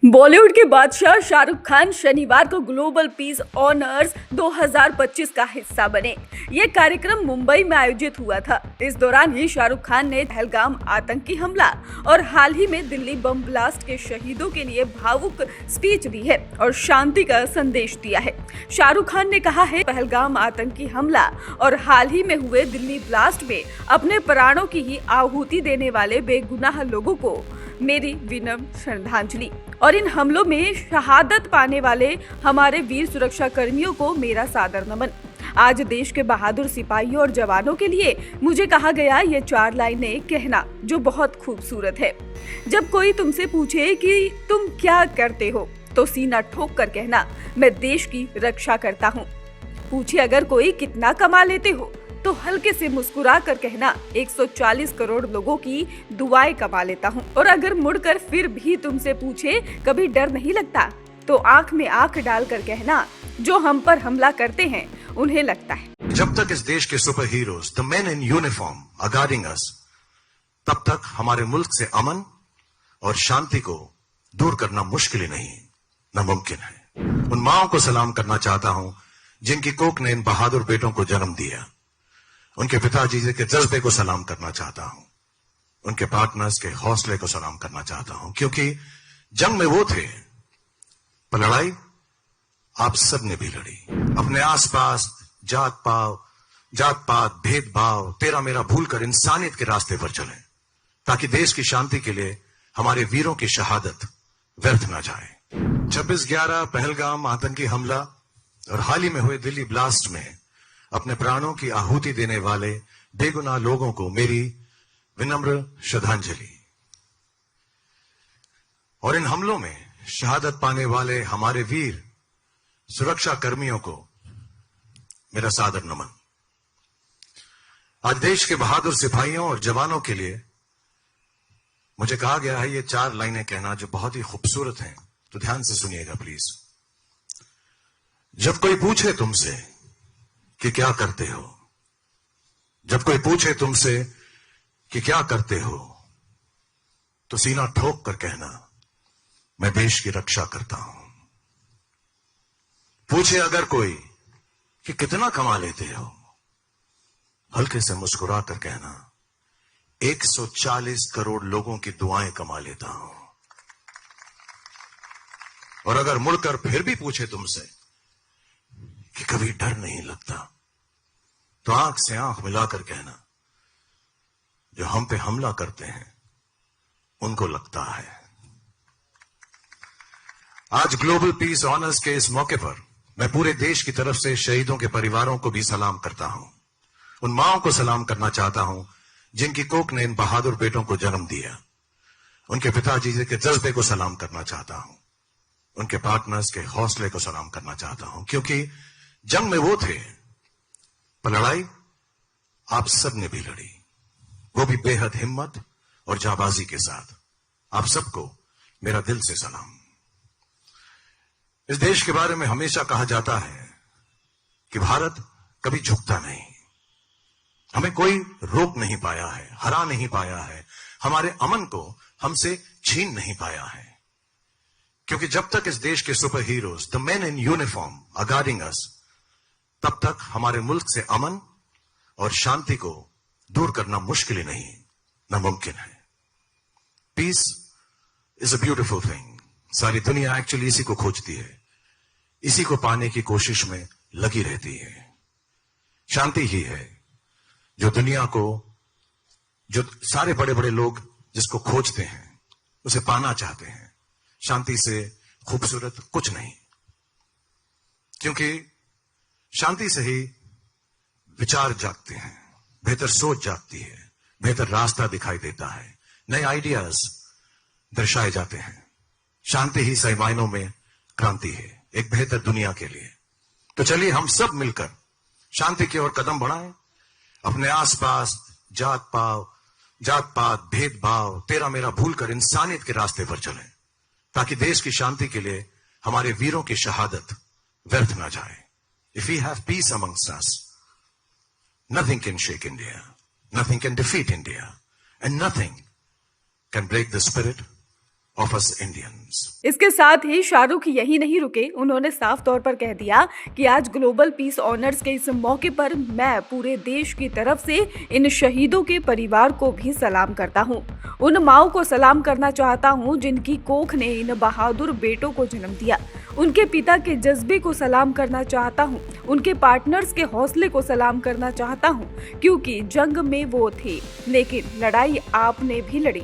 बॉलीवुड के बादशाह शाहरुख खान शनिवार को ग्लोबल पीस ऑनर्स 2025 का हिस्सा बने। ये कार्यक्रम मुंबई में आयोजित हुआ था। इस दौरान ही शाहरुख खान ने पहलगाम आतंकी हमला और हाल ही में दिल्ली बम ब्लास्ट के शहीदों के लिए भावुक स्पीच दी है और शांति का संदेश दिया है। शाहरुख खान ने कहा है, पहलगाम आतंकी हमला और हाल ही में हुए दिल्ली ब्लास्ट में अपने प्राणों की ही आहुति देने वाले बेगुनाह लोगों को मेरी विनम्र श्रद्धांजलि और इन हमलों में शहादत पाने वाले हमारे वीर सुरक्षा कर्मियों को मेरा सादर नमन। आज देश के बहादुर सिपाहियों और जवानों के लिए मुझे कहा गया ये 4 लाइनें कहना जो बहुत खूबसूरत है। जब कोई तुमसे पूछे कि तुम क्या करते हो तो सीना ठोक कर कहना, मैं देश की रक्षा करता हूँ। पूछे अगर कोई कितना कमा लेते हो तो हल्के से मुस्कुरा कर कहना, 140 करोड़ लोगों की दुआएं कमा लेता हूँ। और अगर मुड़कर फिर भी तुमसे पूछे कभी डर नहीं लगता तो आंख में आंख डालकर कहना, जो हम पर हमला करते हैं उन्हें लगता है। जब तक इस देश के super heroes the men in uniform are guarding us, तब तक हमारे मुल्क से अमन और शांति को दूर करना मुश्किल ही नहीं, नामुमकिन है। उन माओं को सलाम करना चाहता हूं जिनकी कोख ने इन बहादुर बेटों को जन्म दिया। उनके पिताजी के जज्बे को सलाम करना चाहता हूं। उनके पार्टनर्स के हौसले को सलाम करना चाहता हूं, क्योंकि जंग में वो थे पर लड़ाई आप सब ने भी लड़ी। अपने आसपास जात पात भेदभाव तेरा मेरा भूलकर इंसानियत के रास्ते पर चलें, ताकि देश की शांति के लिए हमारे वीरों की शहादत व्यर्थ न जाए। 26/11 पहलगाम आतंकी हमला और हाल ही में हुए दिल्ली ब्लास्ट में अपने प्राणों की आहुति देने वाले बेगुनाह लोगों को मेरी विनम्र श्रद्धांजलि और इन हमलों में शहादत पाने वाले हमारे वीर सुरक्षा कर्मियों को मेरा सादर नमन। आज देश के बहादुर सिपाहियों और जवानों के लिए मुझे कहा गया है ये 4 लाइनें कहना जो बहुत ही खूबसूरत हैं, तो ध्यान से सुनिएगा प्लीज। जब कोई पूछे तुमसे कि क्या करते हो, जब कोई पूछे तुमसे कि क्या करते हो तो सीना ठोक कर कहना, मैं देश की रक्षा करता हूं। पूछे अगर कोई कि कितना कमा लेते हो, हल्के से मुस्कुरा कर कहना, 140 करोड़ लोगों की दुआएं कमा लेता हूं। और अगर मुड़कर फिर भी पूछे तुमसे कि कभी डर नहीं लगता, तो आंख से आंख मिलाकर कहना, जो हम पे हमला करते हैं उनको लगता है। आज ग्लोबल पीस ऑनर्स के इस मौके पर मैं पूरे देश की तरफ से शहीदों के परिवारों को भी सलाम करता हूं। उन माओं को सलाम करना चाहता हूं जिनकी कोख ने इन बहादुर बेटों को जन्म दिया। उनके पिताजी के जज्बे को सलाम करना चाहता हूं। उनके पार्टनर्स के हौसले को सलाम करना चाहता हूं, क्योंकि जंग में वो थे पर लड़ाई आप सब ने भी लड़ी, वो भी बेहद हिम्मत और जाबाजी के साथ। आप सबको मेरा दिल से सलाम। इस देश के बारे में हमेशा कहा जाता है कि भारत कभी झुकता नहीं। हमें कोई रोक नहीं पाया है, हरा नहीं पाया है, हमारे अमन को हमसे छीन नहीं पाया है, क्योंकि जब तक इस देश के super heroes the men in uniform are guarding us, तब तक हमारे मुल्क से अमन और शांति को दूर करना मुश्किल ही नहीं, नामुमकिन है। Peace is a beautiful thing. सारी दुनिया एक्चुअली इसी को खोजती है, इसी को पाने की कोशिश में लगी रहती है। शांति ही है जो दुनिया को, जो सारे बड़े बड़े लोग जिसको खोजते हैं, उसे पाना चाहते हैं। शांति से खूबसूरत कुछ नहीं, क्योंकि शांति से ही विचार जागते हैं, बेहतर सोच जागती है, बेहतर रास्ता दिखाई देता है, नए आइडियाज दर्शाए जाते हैं। शांति ही सही मायनों में क्रांति है एक बेहतर दुनिया के लिए। तो चलिए हम सब मिलकर शांति की ओर कदम बढ़ाएं। अपने आसपास जात पात भेदभाव तेरा मेरा भूलकर इंसानियत के रास्ते पर चलें, ताकि देश की शांति के लिए हमारे वीरों की शहादत व्यर्थ न जाए। If we have peace amongst us, nothing can shake India, nothing can defeat India, and nothing can break the spirit of us Indians. इसके साथ ही शाहरुख यही नहीं रुके, उन्होंने साफ तौर पर कह दिया कि आज ग्लोबल पीस ऑनर्स के इस मौके पर मैं पूरे देश की तरफ से इन शहीदों के परिवार को भी सलाम करता हूं। उन माओं को सलाम करना चाहता हूं जिनकी कोख ने इन बहादुर बेटों को जन्म दिया। उनके पिता के जज्बे को सलाम करना चाहता हूं, उनके पार्टनर्स के हौसले को सलाम करना चाहता हूं, क्योंकि जंग में वो थे लेकिन लड़ाई आपने भी लड़ी,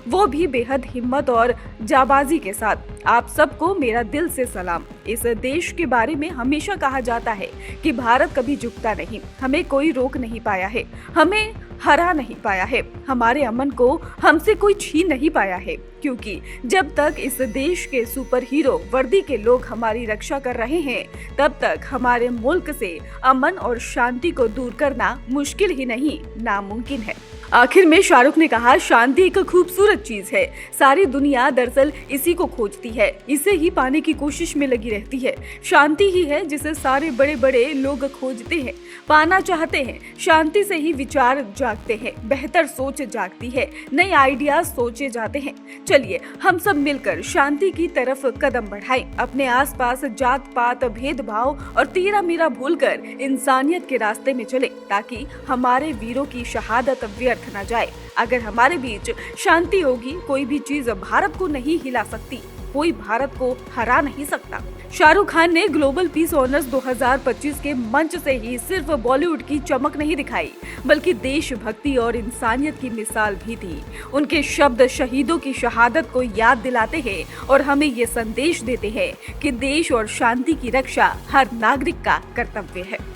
वो भी बेहद हिम्मत और जाबाजी के साथ। आप सबको मेरा दिल से सलाम। इस देश के बारे में हमेशा कहा जाता है कि भारत कभी झुकता नहीं, हमें कोई रोक नहीं पाया है, हमें हरा नहीं पाया है, हमारे अमन को हमसे कोई छीन नहीं पाया है, क्योंकि जब तक इस देश के सुपर हीरो वर्दी के लोग हमारी रक्षा कर रहे हैं तब तक हमारे मुल्क से अमन और शांति को दूर करना मुश्किल ही नहीं, नामुमकिन है। आखिर में शाहरुख ने कहा, शांति एक खूबसूरत चीज है, सारी दुनिया दरअसल इसी को खोजती है, इसे ही पाने की कोशिश में लगी रहती है। शांति ही है जिसे सारे बड़े बड़े लोग खोजते हैं, पाना चाहते हैं। शांति से ही विचार जागते हैं, बेहतर सोच जागती है, नए आइडियाज सोचे जाते हैं। चलिए हम सब मिलकर शांति की तरफ कदम बढ़ाएं, अपने आसपास जात पात भेदभाव और तेरा मेरा भूलकर इंसानियत के रास्ते में चले, ताकि हमारे वीरों की शहादत व्यर्थ न जाए। अगर हमारे बीच शांति होगी, कोई भी चीज भारत को नहीं हिला सकती, कोई भारत को हरा नहीं सकता। शाहरुख खान ने ग्लोबल पीस ऑनर्स 2025 के मंच से ही सिर्फ बॉलीवुड की चमक नहीं दिखाई, बल्कि देशभक्ति और इंसानियत की मिसाल भी दी। उनके शब्द शहीदों की शहादत को याद दिलाते हैं और हमें ये संदेश देते हैं कि देश और शांति की रक्षा हर नागरिक का कर्तव्य है।